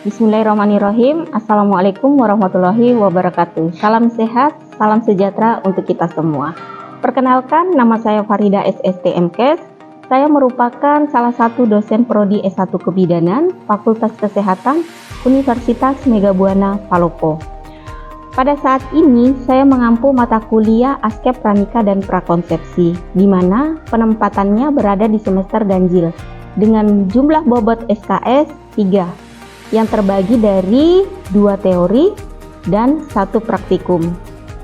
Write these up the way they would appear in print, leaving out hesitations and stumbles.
Bismillahirrahmanirrahim. Assalamualaikum warahmatullahi wabarakatuh. Salam sehat, salam sejahtera untuk kita semua. Perkenalkan, nama saya Farida SST MKes. Saya merupakan salah satu dosen Prodi S1 Kebidanan, Fakultas Kesehatan, Universitas Megabuana Palopo. Pada saat ini, saya mengampu mata kuliah Askep Pranika dan Prakonsepsi, di mana penempatannya berada di semester ganjil, dengan jumlah bobot SKS 3, yang terbagi dari 2 teori dan 1 praktikum.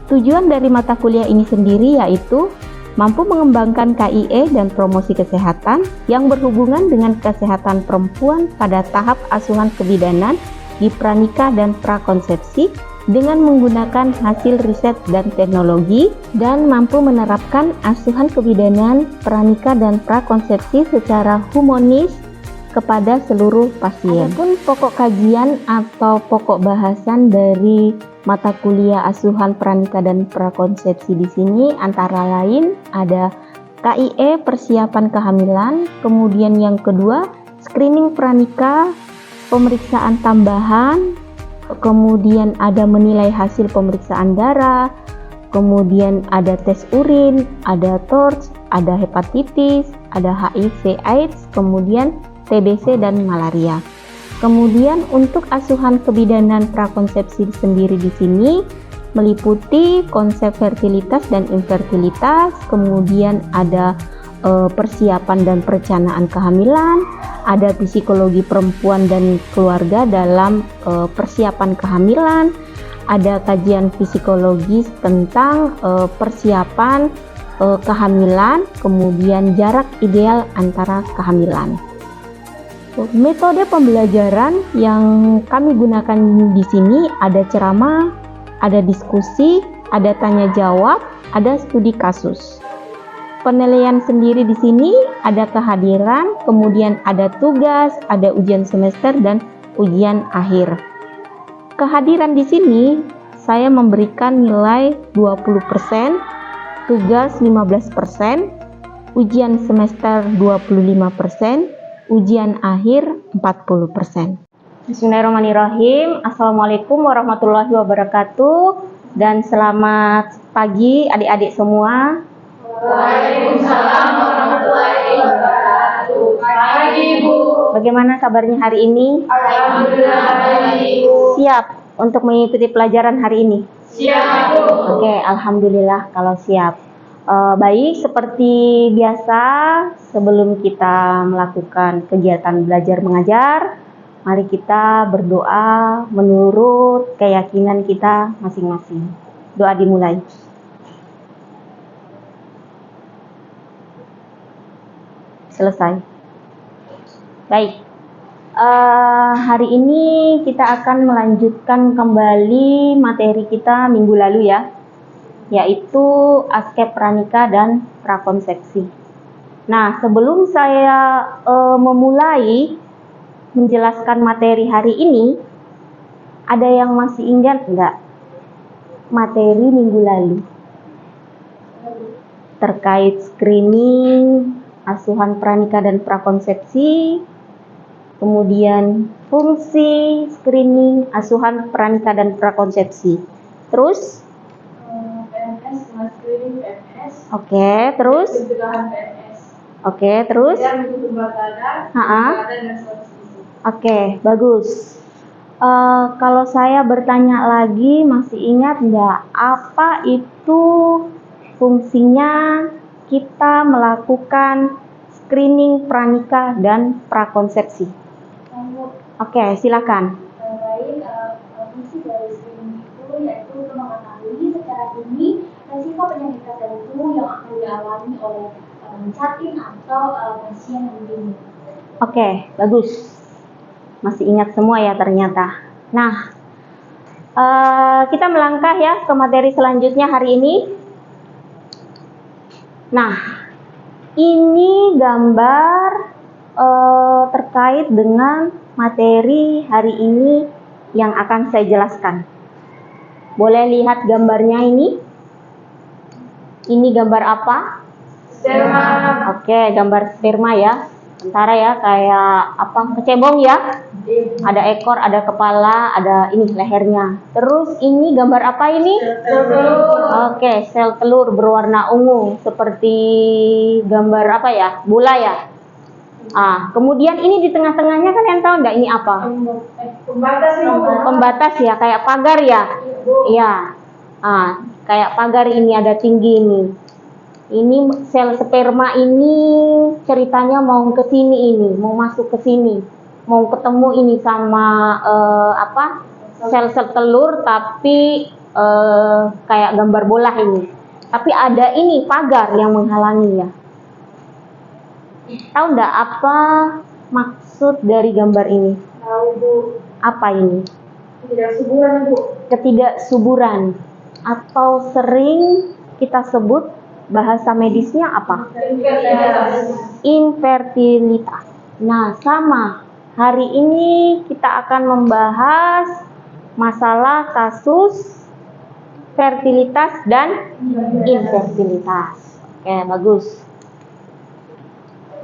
Tujuan dari mata kuliah ini sendiri yaitu mampu mengembangkan KIE dan promosi kesehatan yang berhubungan dengan kesehatan perempuan pada tahap asuhan kebidanan di pranika dan prakonsepsi dengan menggunakan hasil riset dan teknologi dan mampu menerapkan asuhan kebidanan, pranika dan prakonsepsi secara humanis kepada seluruh pasien. Adapun pokok kajian atau pokok bahasan dari mata kuliah asuhan pranika dan prakonsepsi di sini antara lain ada KIE persiapan kehamilan, kemudian yang kedua screening pranika, pemeriksaan tambahan, kemudian ada menilai hasil pemeriksaan darah, kemudian ada tes urin, ada TORCH, ada hepatitis, ada HIV/AIDS, kemudian TBC dan malaria. Kemudian untuk asuhan kebidanan prakonsepsi sendiri di sini meliputi konsep fertilitas dan infertilitas, kemudian ada persiapan dan perencanaan kehamilan, ada psikologi perempuan dan keluarga dalam persiapan kehamilan, ada kajian psikologis tentang persiapan kehamilan, kemudian jarak ideal antara kehamilan. Metode pembelajaran yang kami gunakan di sini ada ceramah, ada diskusi, ada tanya jawab, ada studi kasus. Penilaian sendiri di sini ada kehadiran, kemudian ada tugas, ada ujian semester dan ujian akhir. Kehadiran di sini saya memberikan nilai 20%, tugas 15%, ujian semester 25%, ujian akhir 40%. Bismillahirrahmanirrahim. Assalamualaikum warahmatullahi wabarakatuh dan selamat pagi adik-adik semua. Waalaikumsalam warahmatullahi wabarakatuh. Pagi Bu. Bagaimana kabarnya hari ini? Alhamdulillah baik Bu. Siap untuk mengikuti pelajaran hari ini? Siap Bu. Oke, alhamdulillah kalau siap. Baik, seperti biasa sebelum kita melakukan kegiatan belajar mengajar, mari kita berdoa menurut keyakinan kita masing-masing. Doa dimulai. Selesai. Baik. Hari ini kita akan melanjutkan kembali materi kita minggu lalu ya, yaitu Askep Pranika dan Prakonsepsi. Nah, sebelum saya memulai menjelaskan materi hari ini, ada yang masih ingat nggak materi minggu lalu? Terkait screening, asuhan pranika dan prakonsepsi, kemudian fungsi screening, asuhan pranika dan prakonsepsi. Terus? PMS, screening PMS. Oke, terus? Pencegahan PMS. Oke, terus? Dan badan dan seterusnya. Oke, bagus. Kalau saya bertanya lagi, masih ingat nggak apa itu fungsinya kita melakukan screening pranika dan prakonsepsi? Oke, silakan. Baik, fungsi dari screening itu yaitu untuk mengetahui secara dini resiko penyakit tertentu yang akan dialami oleh catin atau pasien yang dini. Oke, bagus. Masih ingat semua ya ternyata. Nah, kita melangkah ya ke materi selanjutnya hari ini. Nah, ini gambar terkait dengan materi hari ini yang akan saya jelaskan. Boleh lihat gambarnya ini? Ini gambar apa? Sperma. Oke, gambar sperma ya. Antara ya kayak apa kecebong ya, ada ekor, ada kepala, ada ini lehernya. Terus ini gambar apa ini? Oke, sel telur berwarna ungu seperti gambar apa ya, bola ya. Kemudian ini di tengah-tengahnya kalian tahu nggak ini apa? Pembatas ini. Pembatas ya, kayak pagar ya. Iya. Kayak pagar ini ada tinggi ini. Ini sel sperma ini ceritanya mau ke sini ini, mau masuk ke sini, mau ketemu ini sama sel-sel telur tapi kayak gambar bola ini. Tapi ada ini pagar yang menghalangi ya. Tahu nggak apa maksud dari gambar ini? Tahu Bu. Apa ini? Ketidaksuburan Bu. Ketidaksuburan atau sering kita sebut bahasa medisnya apa? Infertilitas. Nah, sama. Hari ini kita akan membahas masalah kasus fertilitas dan infertilitas. Oke, bagus.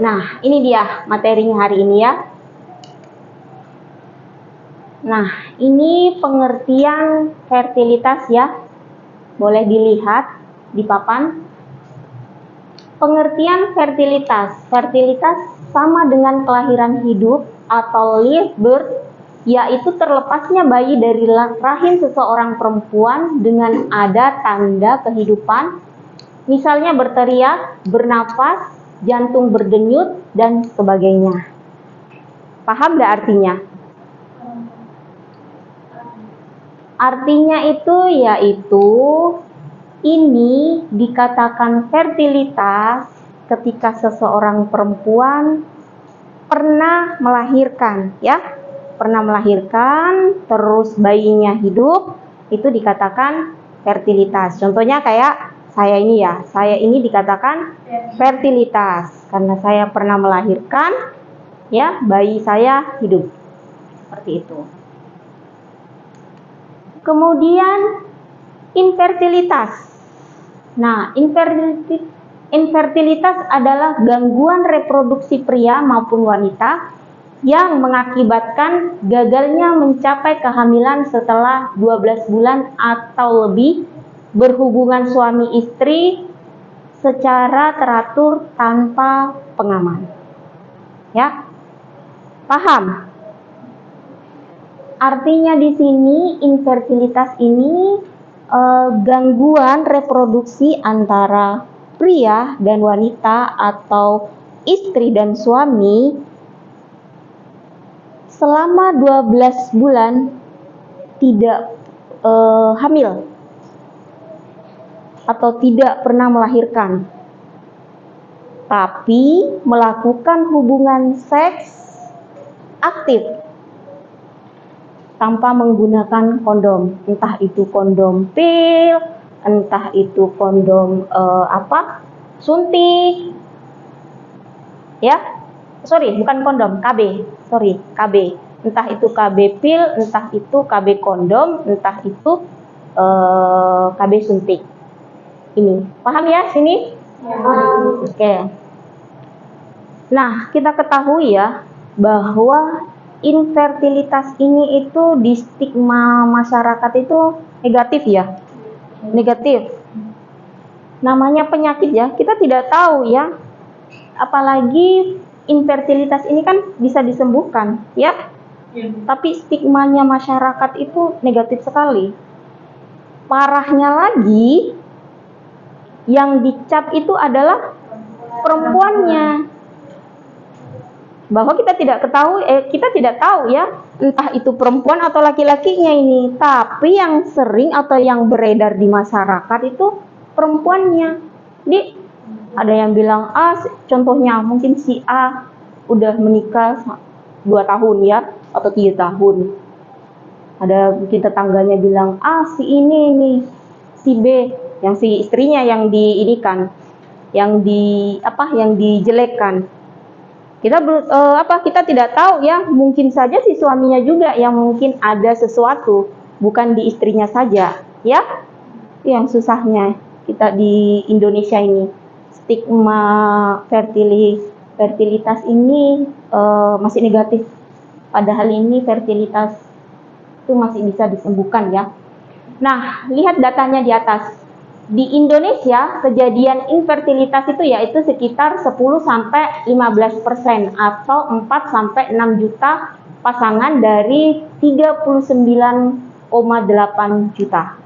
Nah, ini dia materinya hari ini ya. Nah, ini pengertian fertilitas ya. Boleh dilihat di papan. Pengertian fertilitas. Fertilitas sama dengan kelahiran hidup atau live birth, yaitu terlepasnya bayi dari rahim seseorang perempuan dengan ada tanda kehidupan, misalnya berteriak, bernapas, jantung berdenyut, dan sebagainya. Paham nggak artinya? Artinya itu yaitu ini dikatakan fertilitas ketika seseorang perempuan pernah melahirkan, ya, pernah melahirkan, terus bayinya hidup, itu dikatakan fertilitas. Contohnya kayak saya ini ya, saya ini dikatakan fertilitas karena saya pernah melahirkan, ya, bayi saya hidup, seperti itu. Kemudian infertilitas. Nah, infertilitas adalah gangguan reproduksi pria maupun wanita yang mengakibatkan gagalnya mencapai kehamilan setelah 12 bulan atau lebih berhubungan suami istri secara teratur tanpa pengaman. Ya. Paham? Artinya di sini infertilitas ini gangguan reproduksi antara pria dan wanita atau istri dan suami selama 12 bulan tidak hamil atau tidak pernah melahirkan, tapi melakukan hubungan seks aktif tanpa menggunakan kondom, entah itu kondom pil, entah itu kondom suntik, ya, bukan kondom, KB, entah itu KB pil, entah itu KB kondom, entah itu KB suntik. Ini, paham ya sini? Ya. Oke. Nah, kita ketahui ya bahwa infertilitas ini itu di stigma masyarakat itu negatif ya, negatif. Namanya penyakit ya, kita tidak tahu ya. Apalagi infertilitas ini kan bisa disembuhkan ya. Tapi stigmanya masyarakat itu negatif sekali. Parahnya lagi, yang dicap itu adalah perempuannya. Bahwa kita tidak tahu ya, entah itu perempuan atau laki-lakinya ini, tapi yang sering atau yang beredar di masyarakat itu perempuannya. Jadi ada yang bilang contohnya mungkin si A udah menikah 2 tahun ya, atau 3 tahun. Ada mungkin tetangganya bilang si ini nih, si B, yang si istrinya yang diinikan, yang dijelekkan. Kita tidak tahu ya, mungkin saja si suaminya juga yang mungkin ada sesuatu, bukan di istrinya saja, ya. Yang susahnya kita di Indonesia ini, stigma fertilitas ini masih negatif. Padahal ini fertilitas itu masih bisa disembuhkan ya. Nah, lihat datanya di atas. Di Indonesia, kejadian infertilitas itu yaitu sekitar 10-15% atau 4-6 juta pasangan dari 39,8 juta.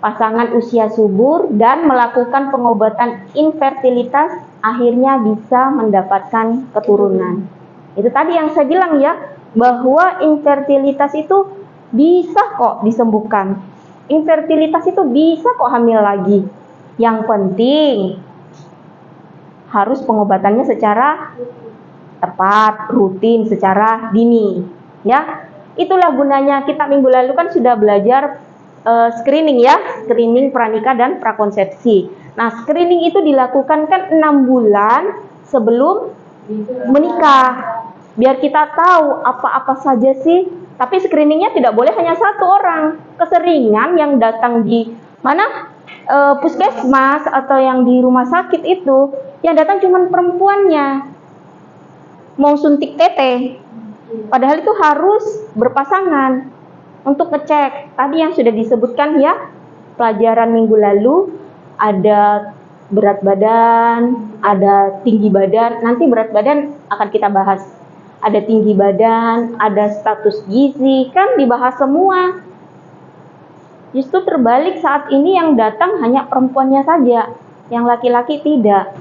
Pasangan usia subur dan melakukan pengobatan infertilitas akhirnya bisa mendapatkan keturunan. Itu tadi yang saya bilang ya, bahwa infertilitas itu bisa kok disembuhkan. Infertilitas itu bisa kok hamil lagi. Yang penting harus pengobatannya secara tepat, rutin, secara dini. Ya, itulah gunanya kita minggu lalu kan sudah belajar screening ya, screening pranikah dan prakonsepsi. Nah, screening itu dilakukan kan 6 bulan sebelum menikah. Biar kita tahu apa-apa saja sih. Tapi screeningnya tidak boleh hanya satu orang. Keseringan yang datang di mana puskesmas atau yang di rumah sakit itu, yang datang cuma perempuannya. Mau suntik tete. Padahal itu harus berpasangan untuk ngecek. Tadi yang sudah disebutkan ya, pelajaran minggu lalu ada berat badan, ada tinggi badan. Nanti berat badan akan kita bahas. Ada tinggi badan, ada status gizi, kan dibahas semua. Justru terbalik saat ini yang datang hanya perempuannya saja, yang laki-laki tidak.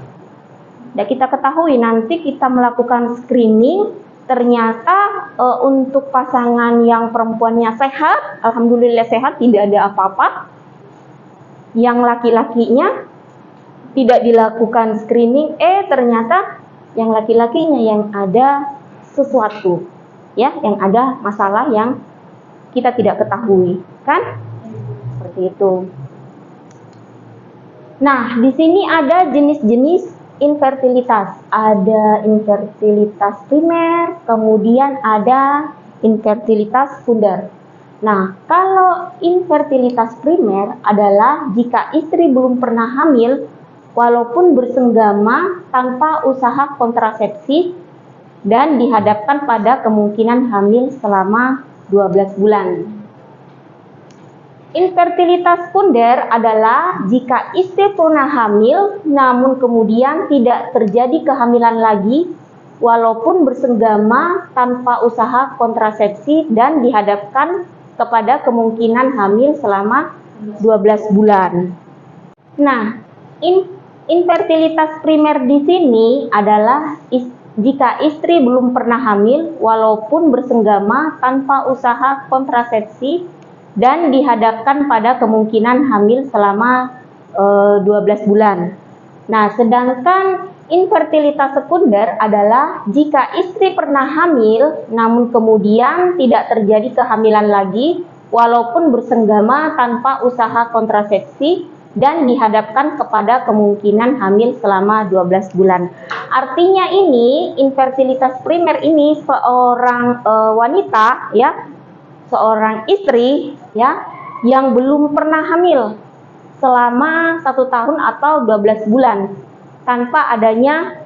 Dan kita ketahui nanti kita melakukan screening, ternyata untuk pasangan yang perempuannya sehat, alhamdulillah sehat, tidak ada apa-apa. Yang laki-lakinya tidak dilakukan screening, ternyata yang laki-lakinya yang ada sesuatu, ya, yang ada masalah yang kita tidak ketahui, kan? Seperti itu. Nah, di sini ada jenis-jenis infertilitas. Ada infertilitas primer, kemudian ada infertilitas sekunder. Nah, kalau infertilitas primer adalah jika istri belum pernah hamil walaupun bersenggama tanpa usaha kontrasepsi dan dihadapkan pada kemungkinan hamil selama 12 bulan. Infertilitas sekunder adalah jika istri pernah hamil namun kemudian tidak terjadi kehamilan lagi walaupun bersenggama tanpa usaha kontrasepsi dan dihadapkan kepada kemungkinan hamil selama 12 bulan. Nah, infertilitas primer di sini adalah jika istri belum pernah hamil walaupun bersenggama tanpa usaha kontrasepsi dan dihadapkan pada kemungkinan hamil selama 12 bulan. Nah, sedangkan infertilitas sekunder adalah jika istri pernah hamil namun kemudian tidak terjadi kehamilan lagi walaupun bersenggama tanpa usaha kontrasepsi dan dihadapkan kepada kemungkinan hamil selama 12 bulan. Artinya ini, infertilitas primer ini seorang wanita ya, seorang istri ya, yang belum pernah hamil selama 1 tahun atau 12 bulan tanpa adanya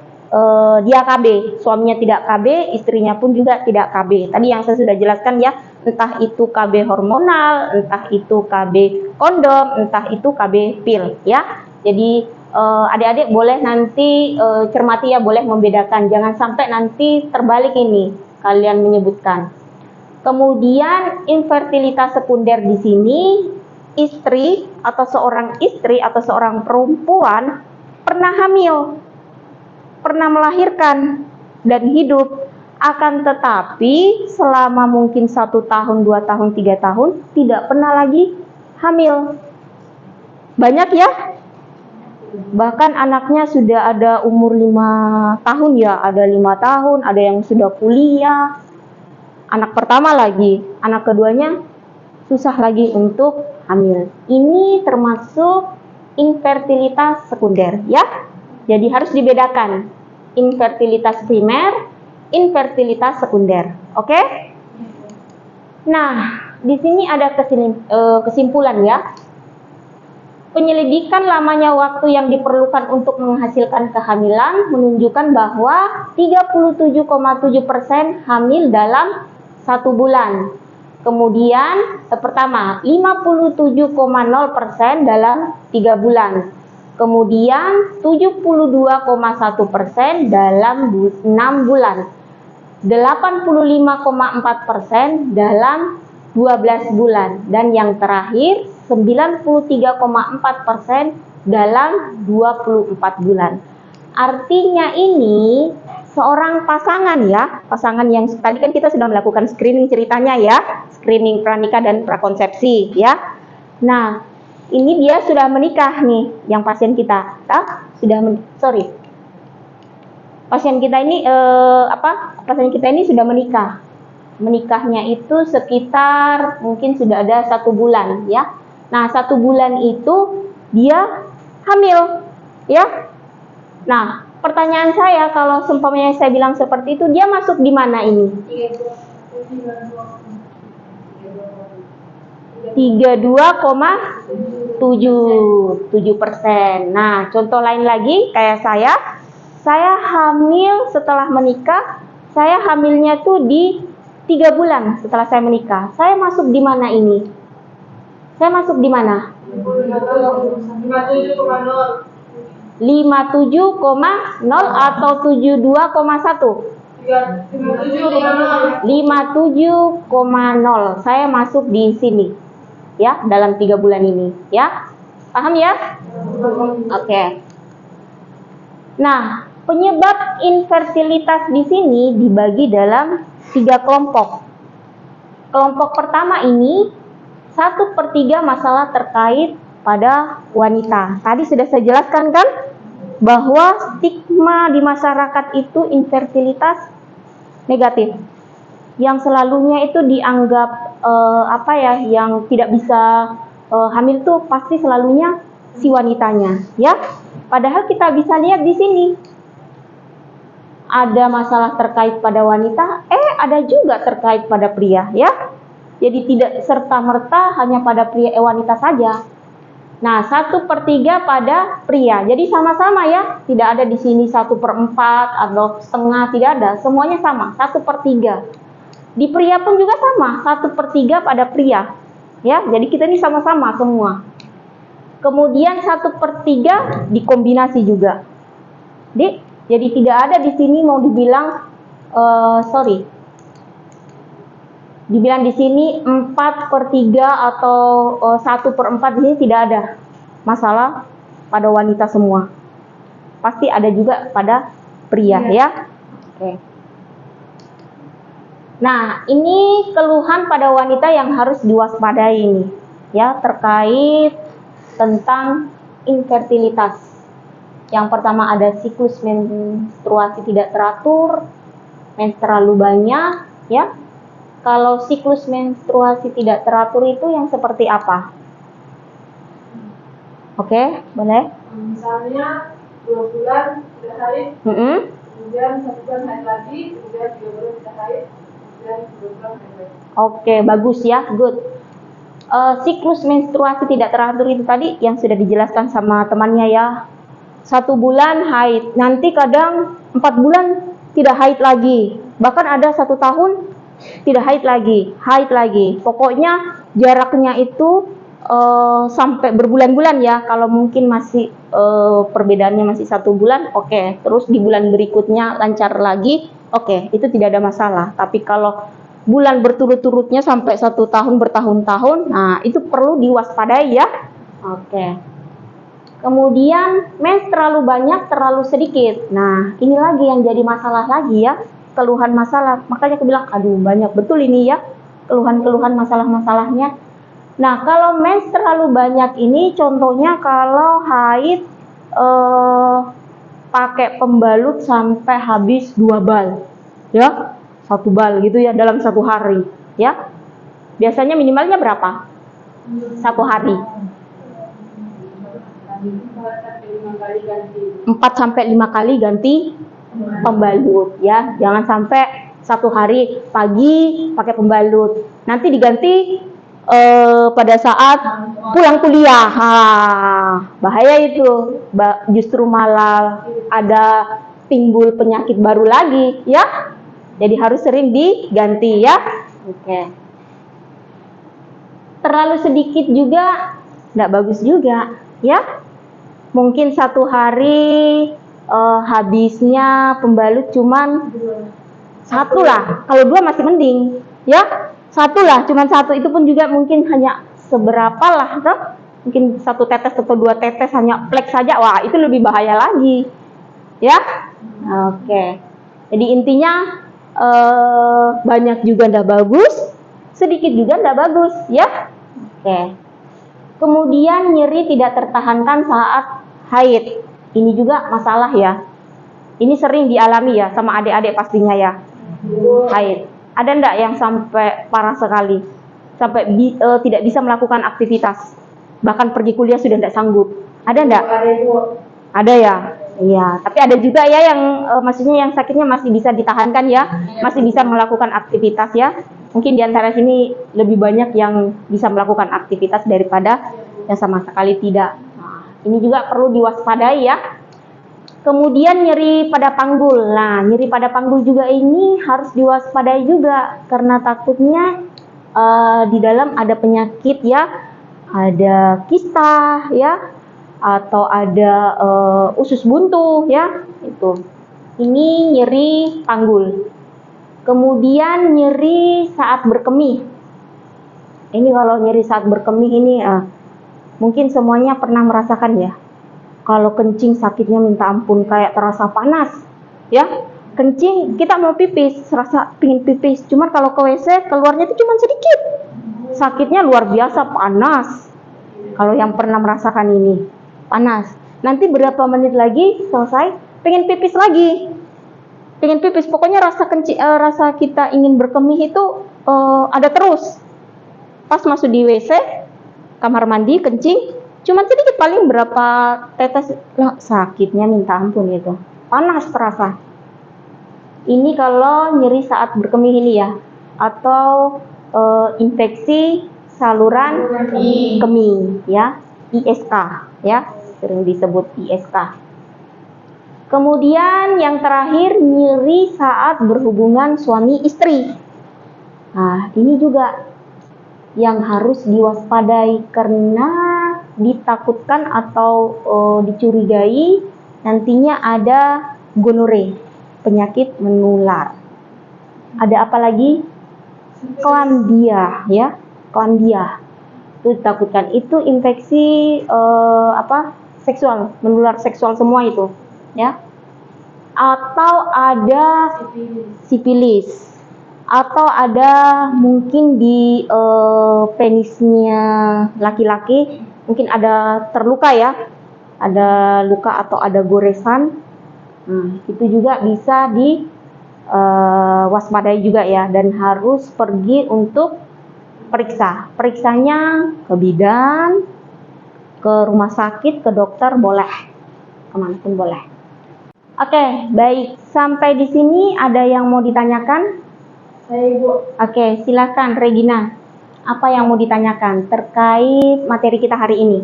dia KB, suaminya tidak KB, istrinya pun juga tidak KB. Tadi yang saya sudah jelaskan ya, entah itu KB hormonal, entah itu KB kondom, entah itu KB pil ya. Jadi adik-adik boleh nanti cermati ya, boleh membedakan, jangan sampai nanti terbalik ini kalian menyebutkan. Kemudian infertilitas sekunder di sini, istri atau seorang istri atau seorang perempuan pernah hamil, pernah melahirkan dan hidup, akan tetapi selama mungkin 1 tahun, 2 tahun, 3 tahun tidak pernah lagi hamil. Banyak ya, bahkan anaknya sudah ada umur 5 tahun ya, ada 5 tahun, ada yang sudah kuliah, anak pertama lagi, anak keduanya susah lagi untuk hamil. Ini termasuk infertilitas sekunder ya. Jadi harus dibedakan infertilitas primer, infertilitas sekunder. Oke? Nah, di sini ada kesimpulan ya. Penyelidikan lamanya waktu yang diperlukan untuk menghasilkan kehamilan menunjukkan bahwa 37,7% hamil dalam 1 bulan. Kemudian pertama 57,0% dalam 3 bulan. Kemudian 72,1% dalam 6 bulan. 85,4% dalam 12 bulan. Dan yang terakhir 93,4% dalam 24 bulan. Artinya ini seorang pasangan ya, pasangan yang tadi kan kita sudah melakukan screening ceritanya ya, screening pranikah dan prakonsepsi ya. Nah, ini dia sudah menikah nih, yang pasien kita, pasien kita ini pasien kita ini sudah menikah. Menikahnya itu sekitar mungkin sudah ada 1 bulan ya. Nah, 1 bulan itu dia hamil ya. Nah, pertanyaan saya, kalau seumpamanya saya bilang seperti itu, dia masuk di mana ini? 32,7%. Nah, contoh lain lagi kayak saya hamil setelah menikah, saya hamilnya tuh di 3 bulan setelah saya menikah. Saya masuk di mana ini? Saya masuk di mana? 57,0 atau 72,1? 57,0. Saya masuk di sini ya, dalam 3 bulan ini ya. Paham ya? Oke. Nah, penyebab infertilitas di sini dibagi dalam 3 kelompok. Kelompok pertama ini 1/3 masalah terkait pada wanita. Tadi sudah saya jelaskan kan bahwa stigma di masyarakat itu infertilitas negatif, yang selalunya itu dianggap yang tidak bisa hamil tuh pasti selalunya si wanitanya ya. Padahal kita bisa lihat di sini ada masalah terkait pada wanita, ada juga terkait pada pria ya. Jadi tidak serta-merta hanya pada pria wanita saja. Nah, 1/3 pada pria. Jadi sama-sama ya, tidak ada di sini 1/4 atau setengah, tidak ada. Semuanya sama, 1/3. Di pria pun juga sama, 1/3 pada pria. Ya, jadi kita ini sama-sama semua. Kemudian 1/3 dikombinasi juga. Jadi tidak ada di sini mau dibilang dibilang di sini 4/3 atau 1/4, di sini tidak ada masalah pada wanita semua. Pasti ada juga pada pria ya. Oke. Nah, ini keluhan pada wanita yang harus diwaspadai ini ya, terkait tentang infertilitas. Yang pertama ada siklus menstruasi tidak teratur, mens terlalu banyak ya. Kalau siklus menstruasi tidak teratur itu yang seperti apa? Oke, boleh? Misalnya 2 bulan sudah haid, kemudian 1 bulan haid lagi, kemudian 3 bulan sudah haid, kemudian 2 bulan haid lagi. Oke, bagus ya, good. Siklus menstruasi tidak teratur itu tadi yang sudah dijelaskan sama temannya ya. 1 bulan haid, nanti kadang 4 bulan tidak haid lagi, bahkan ada 1 tahun tidak haid lagi. Pokoknya jaraknya itu sampai berbulan-bulan ya. Kalau mungkin masih perbedaannya masih 1 bulan, oke. Terus di bulan berikutnya lancar lagi, oke, itu tidak ada masalah. Tapi kalau bulan berturut-turutnya sampai 1 tahun bertahun-tahun, nah itu perlu diwaspadai ya. Oke. Kemudian mens terlalu banyak, terlalu sedikit. Nah, ini lagi yang jadi masalah lagi ya. Keluhan masalah, makanya aku bilang aduh banyak betul ini ya keluhan-keluhan masalah-masalahnya. Nah, kalau mens terlalu banyak ini contohnya kalau haid pakai pembalut sampai habis 2 bal ya, 1 bal gitu ya dalam 1 hari ya. Biasanya minimalnya berapa 1 hari? 4-5 kali ganti pembalut ya. Jangan sampai 1 hari pagi pakai pembalut, nanti diganti pada saat pulang kuliah. Bahaya itu. Justru malah ada timbul penyakit baru lagi ya. Jadi harus sering diganti ya. Oke. Terlalu sedikit juga nggak bagus juga ya. Mungkin satu hari habisnya pembalut cuman satu lah. Kalau dua masih mending ya. Satu lah, cuman satu, itu pun juga mungkin hanya seberapa lah, toh? Mungkin 1 tetes atau 2 tetes hanya plek saja, wah itu lebih bahaya lagi, ya. Oke, jadi intinya banyak juga ndak bagus, sedikit juga ndak bagus, ya. Oke. Kemudian nyeri tidak tertahankan saat haid, ini juga masalah ya. Ini sering dialami ya sama adik-adik pastinya ya, haid. Ada enggak yang sampai parah sekali, sampai tidak bisa melakukan aktivitas, bahkan pergi kuliah sudah tidak sanggup? Ada enggak? Ada ya. Iya. Tapi ada juga ya yang maksudnya yang sakitnya masih bisa ditahankan ya, masih bisa melakukan aktivitas ya. Mungkin di antara sini lebih banyak yang bisa melakukan aktivitas daripada yang sama sekali tidak. Nah, ini juga perlu diwaspadai ya. Kemudian nyeri pada panggul. Nah, nyeri pada panggul juga ini harus diwaspadai juga karena takutnya di dalam ada penyakit ya, ada kista ya, atau ada usus buntu ya, itu. Ini nyeri panggul. Kemudian nyeri saat berkemih. Ini kalau nyeri saat berkemih ini mungkin semuanya pernah merasakan ya. Kalau kencing sakitnya minta ampun, kayak terasa panas ya. Kencing kita mau pipis, serasa pingin pipis, cuman kalau ke WC keluarnya itu cuma sedikit, sakitnya luar biasa, panas. Kalau yang pernah merasakan ini panas, nanti berapa menit lagi selesai pengen pipis lagi, pengen pipis, pokoknya rasa kencing, rasa kita ingin berkemih itu ada terus. Pas masuk di WC kamar mandi kencing cuman sedikit, paling berapa tetes, sakitnya minta ampun gitu, panas terasa. Ini kalau nyeri saat berkemih ini ya, atau infeksi saluran kemih ya, ISK ya, sering disebut ISK. Kemudian yang terakhir nyeri saat berhubungan suami istri. Nah, ini juga yang harus diwaspadai karena ditakutkan atau dicurigai nantinya ada gonore, penyakit menular. Ada apa lagi? Chlamydia ya, chlamydia. Itu ditakutkan, itu infeksi seksual, menular seksual semua itu ya. Atau ada sipilis. Atau ada mungkin di penisnya laki-laki mungkin ada terluka ya, ada luka atau ada goresan. Itu juga bisa diwaspadai juga ya, dan harus pergi untuk periksa. Periksanya ke bidan, ke rumah sakit, ke dokter boleh, kemanapun boleh. Oke, baik. Sampai di sini ada yang mau ditanyakan? Saya Ibu. Oke, silakan Regina. Apa yang mau ditanyakan terkait materi kita hari ini?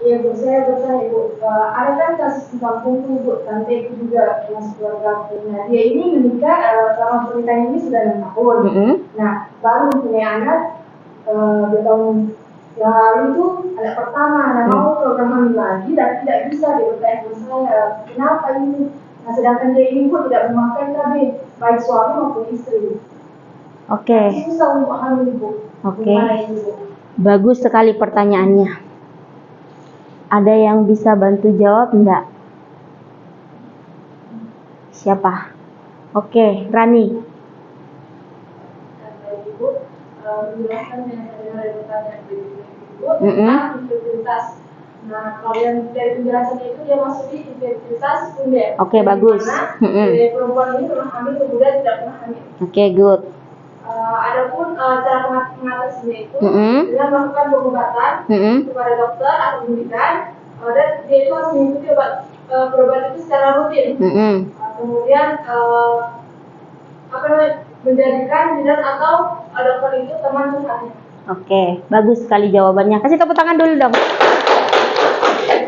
Iya Bu, saya bertanya Ibu, ada kan kasus di kampungku Ibu, tante itu juga masuk keluarga aku. Nah, dia ini menikah, selama pernikahan ini sudah 6 tahun. Nah, baru mempunyai anak 2 tahun yang lalu itu anak pertama. Nah, mau program hamil lagi dan tidak bisa, dia bertanya ke saya, kenapa ini? Nah, sedangkan dia ini Bu tidak memakai KB, baik suami maupun istri. Oke. Susah untuk hamil Ibu. Oke. Bagus sekali pertanyaannya. Ada yang bisa bantu jawab enggak? Siapa? Oke, Rani. Ibu, menjelaskan yang saya dengar dari pertanyaan Ibu tentang infertilitas. Nah, kalau yang dari penjelasannya itu dia masuk di infertilitas punden. Oke, bagus. Dari perempuan ini pernah hamil kemudian tidak pernah hamil. Oke, good. Adapun cara mengatasinya itu dengan melakukan pengobatan kepada dokter atau bidan, dan dia itu harus mengikuti berobat itu secara rutin. Kemudian menjadikan bidan atau dokter itu teman curhatnya. Oke, bagus sekali jawabannya. Kasih tepuk tangan dulu dong.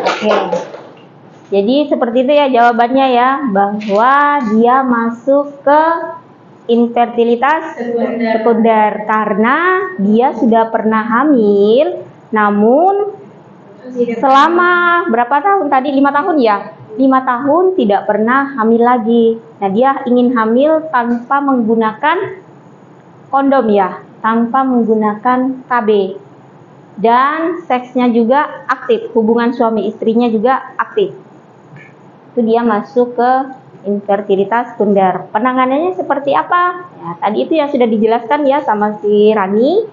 Oke. Jadi seperti itu ya jawabannya ya, bahwa dia masuk ke infertilitas sekunder karena dia sudah pernah hamil, namun selama berapa tahun tadi? 5 tahun ya? 5 tahun tidak pernah hamil lagi. Nah, dia ingin hamil tanpa menggunakan kondom ya, tanpa menggunakan KB. Dan seksnya juga aktif, hubungan suami istrinya juga aktif. Itu dia masuk ke infertilitas sekunder. Penanganannya seperti apa? Ya, tadi itu yang sudah dijelaskan ya sama si Rani,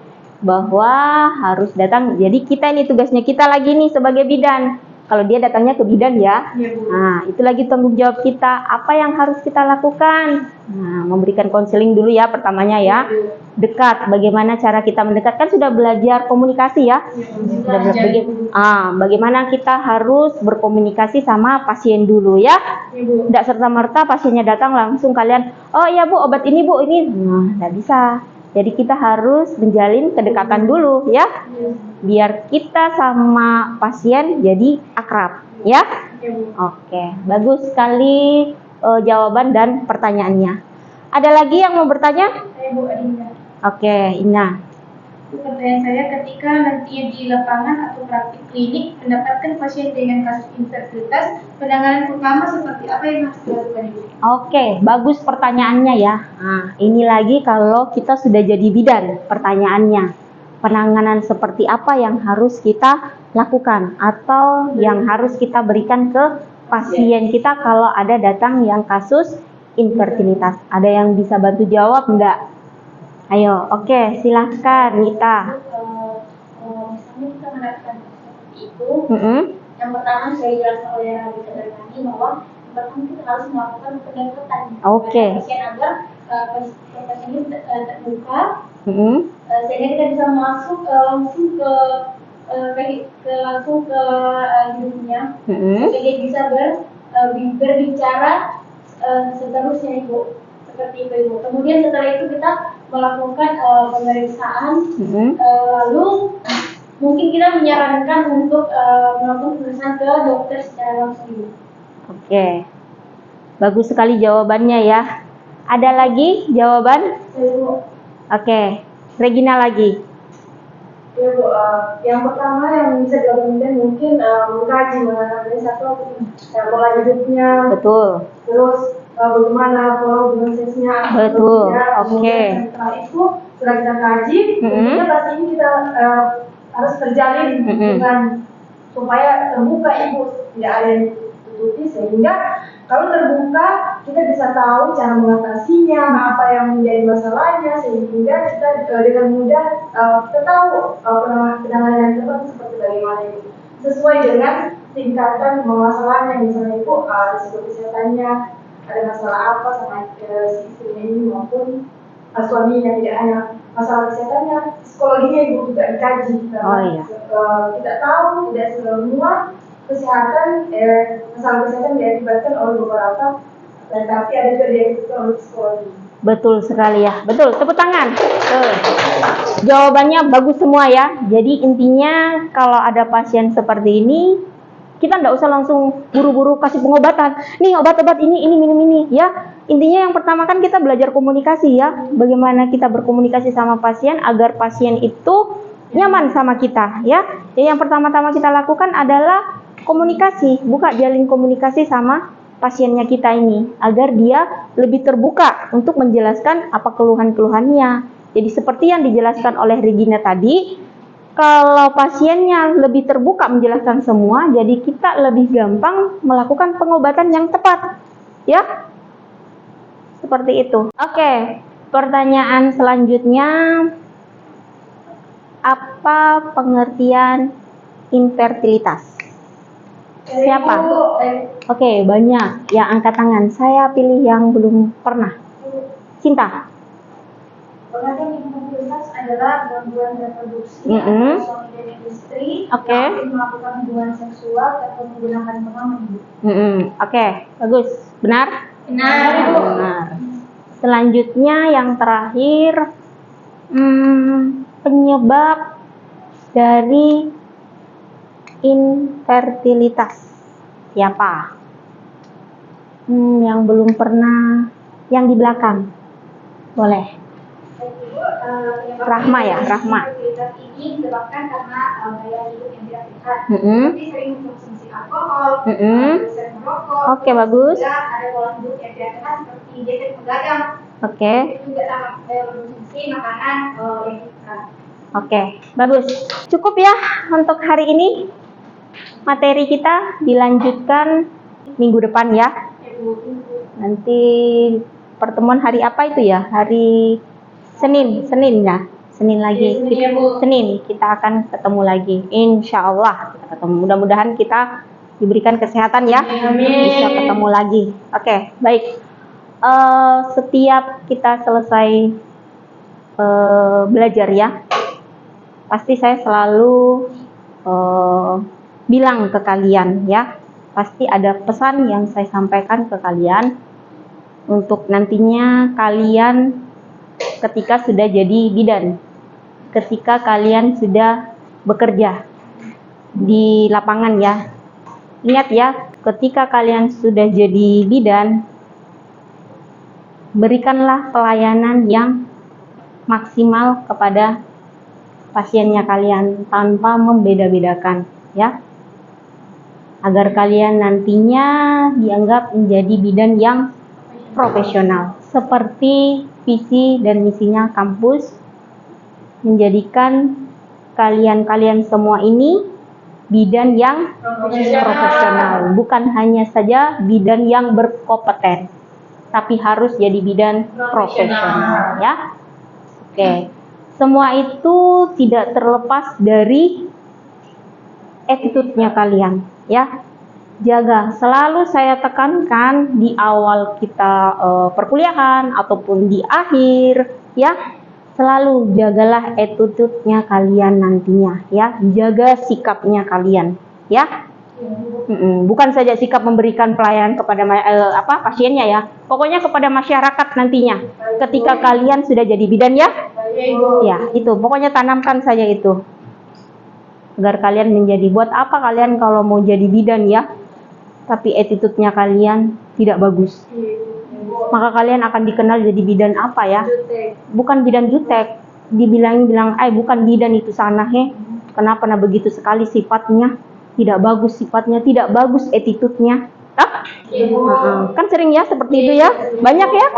bahwa harus datang. Jadi kita ini tugasnya kita lagi nih sebagai bidan. Kalau dia datangnya ke bidan ya. Nah, itu lagi tanggung jawab kita. Apa yang harus kita lakukan? Nah, memberikan konseling dulu ya pertamanya ya. Dekat. Bagaimana cara kita mendekat? Kan sudah belajar komunikasi ya. Bagaimana kita harus berkomunikasi sama pasien dulu ya. Tidak serta-merta pasiennya datang langsung kalian, oh iya bu, obat ini bu, ini. Nah, tidak bisa. Jadi kita harus menjalin kedekatan dulu ya, biar kita sama pasien jadi akrab ya. Oke, bagus sekali jawaban dan pertanyaannya. Ada lagi yang mau bertanya? Saya Bu Adinda. Oke, Ina. Pertanyaan saya, ketika nanti di lapangan atau praktik klinik mendapatkan pasien dengan kasus infertilitas, penanganan pertama seperti apa yang harus dilakukan Ibu? Oke, bagus pertanyaannya ya. Nah, ini lagi kalau kita sudah jadi bidan, pertanyaannya. Penanganan seperti apa yang harus kita lakukan atau yang harus kita berikan ke pasien kita kalau ada datang yang kasus infertilitas. Ada yang bisa bantu jawab enggak? Ayo, oke, silahkan Nita. Misalnya kita mendapatkan seperti itu, yang pertama saya jelaskan oleh Rabi dan Rani bahwa yang pertama kita harus melakukan pendekatan Oke. pasien agar pasien ini terbuka, sehingga kita bisa masuk langsung ke hidupnya, sehingga dia bisa berbicara seterusnya Ibu. Seperti itu Ibu. Kemudian setelah itu kita melakukan pemeriksaan, lalu mungkin kita menyarankan untuk melakukan pemeriksaan ke dokter secara langsung Ibu. Oke, bagus sekali jawabannya ya. Ada lagi jawaban? Ibu. Oke, Regina lagi. Ya Bu, yang pertama yang bisa dilakukan mungkin mengkaji mengenai satu pola hidupnya. Betul. Terus bagaimana pola hubungan seksnya. Betul. Oke. Setelah itu setelah kita kaji, tentunya pasti ini kita harus terjalin dengan supaya terbuka Ibu, tidak ada yang tutupi, sehingga kalau terbuka kita bisa tahu cara mengatasinya, apa yang menjadi masalahnya, sehingga kita dengan mudah kita tahu penanganan yang tepat seperti bagaimana itu sesuai dengan tingkatan masalahnya. Misalnya Ibu risiko kesehatannya, ada masalah apa sama si istrinya ini maupun suaminya, tidak hanya masalah kesehatannya, psikologinya Ibu juga dikaji. Kita tahu tidak semua kesehatan, masalah kesehatan diakibatkan oleh beberapa, tetapi ada juga diakibatkan oleh psikologi. Betul sekali ya, betul. Tepuk tangan. Jawabannya bagus semua ya. Jadi intinya kalau ada pasien seperti ini, kita nggak usah langsung buru-buru kasih pengobatan. Nih obat-obat ini minum ini ya. Intinya yang pertama kan kita belajar komunikasi ya. Bagaimana kita berkomunikasi sama pasien agar pasien itu nyaman sama kita ya. Jadi yang pertama-tama kita lakukan adalah komunikasi, jalin komunikasi sama pasiennya kita ini agar dia lebih terbuka untuk menjelaskan apa keluhan-keluhannya. Jadi seperti yang dijelaskan oleh Regina tadi, kalau pasiennya lebih terbuka menjelaskan semua, jadi kita lebih gampang melakukan pengobatan yang tepat. Ya? Seperti itu. Oke, pertanyaan selanjutnya, apa pengertian infertilitas? Siapa? Oke, banyak yang angkat tangan. Saya pilih yang belum pernah. Cinta. Pengertian infertilitas adalah gangguan reproduksi antara suami dan istri yang melakukan hubungan seksual atau menggunakan pengaman. Oke, bagus. Benar? Benar. Selanjutnya yang terakhir, penyebab dari infertilitas? Siapa? Yang belum pernah, yang di belakang. Boleh. Rahma ya, Rahma. Infertilitas ini disebabkan karena gaya hidup yang tidak sehat. Mm-mm. Seperti sering mengkonsumsi alkohol, Mm-mm. sering merokok. Oke, bagus. Juga ada pola hidup yang tidak sehat seperti diet begadang. Oke. Itu juga sama mengkonsumsi makanan yang sehat. Oke, bagus. Cukup ya untuk hari ini. Materi kita dilanjutkan minggu depan ya. Nanti pertemuan hari apa itu ya? Hari Senin ya. Senin lagi. Senin kita akan ketemu lagi. Insya Allah kita ketemu. Mudah-mudahan kita diberikan kesehatan ya. Bisa ketemu lagi. Oke, baik. Setiap kita selesai belajar ya, pasti saya selalu bilang ke kalian ya, pasti ada pesan yang saya sampaikan ke kalian untuk nantinya kalian ketika sudah jadi bidan, ketika kalian sudah bekerja di lapangan ya. Ingat ya, ketika kalian sudah jadi bidan, berikanlah pelayanan yang maksimal kepada pasiennya kalian tanpa membeda-bedakan ya, agar kalian nantinya dianggap menjadi bidan yang profesional, seperti visi dan misinya kampus, menjadikan kalian semua ini bidan yang profesional, bukan hanya saja bidan yang berkompeten, tapi harus jadi bidan profesional ya. Oke, semua itu tidak terlepas dari attitude-nya kalian ya. Jaga, selalu saya tekankan di awal kita perkuliahan ataupun di akhir ya, selalu jagalah attitude-nya kalian nantinya ya, jaga sikapnya kalian ya. Bukan saja sikap memberikan pelayanan kepada pasiennya ya, pokoknya kepada masyarakat nantinya ketika kalian sudah jadi bidan ya. Ya, itu pokoknya tanamkan saja itu, agar kalian menjadi, buat apa kalian kalau mau jadi bidan ya, tapi attitude-nya kalian tidak bagus, maka kalian akan dikenal jadi bidan apa ya? Bukan bidan jutek, bilang bukan bidan itu sana kenapa begitu sekali sifatnya, tidak bagus sifatnya, tidak bagus attitude-nya. Kan sering ya seperti itu ya, banyak ya.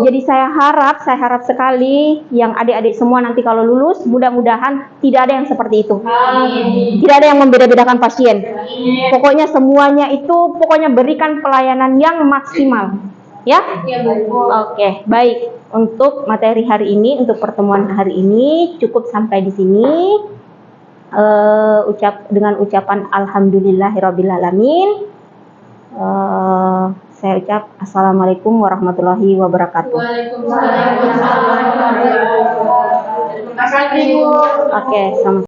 Jadi saya harap sekali yang adik-adik semua nanti kalau lulus, mudah-mudahan tidak ada yang seperti itu. Tidak ada yang membeda-bedakan pasien. Pokoknya semuanya itu, pokoknya berikan pelayanan yang maksimal ya. Oke, baik. Untuk materi hari ini, untuk pertemuan hari ini cukup sampai di sini. Dengan ucapan alhamdulillahirrabbilalamin. Saya ucap assalamualaikum warahmatullahi wabarakatuh. Waalaikumsalam warahmatullahi wabarakatuh. Terima kasih, Bu. Oke, sama.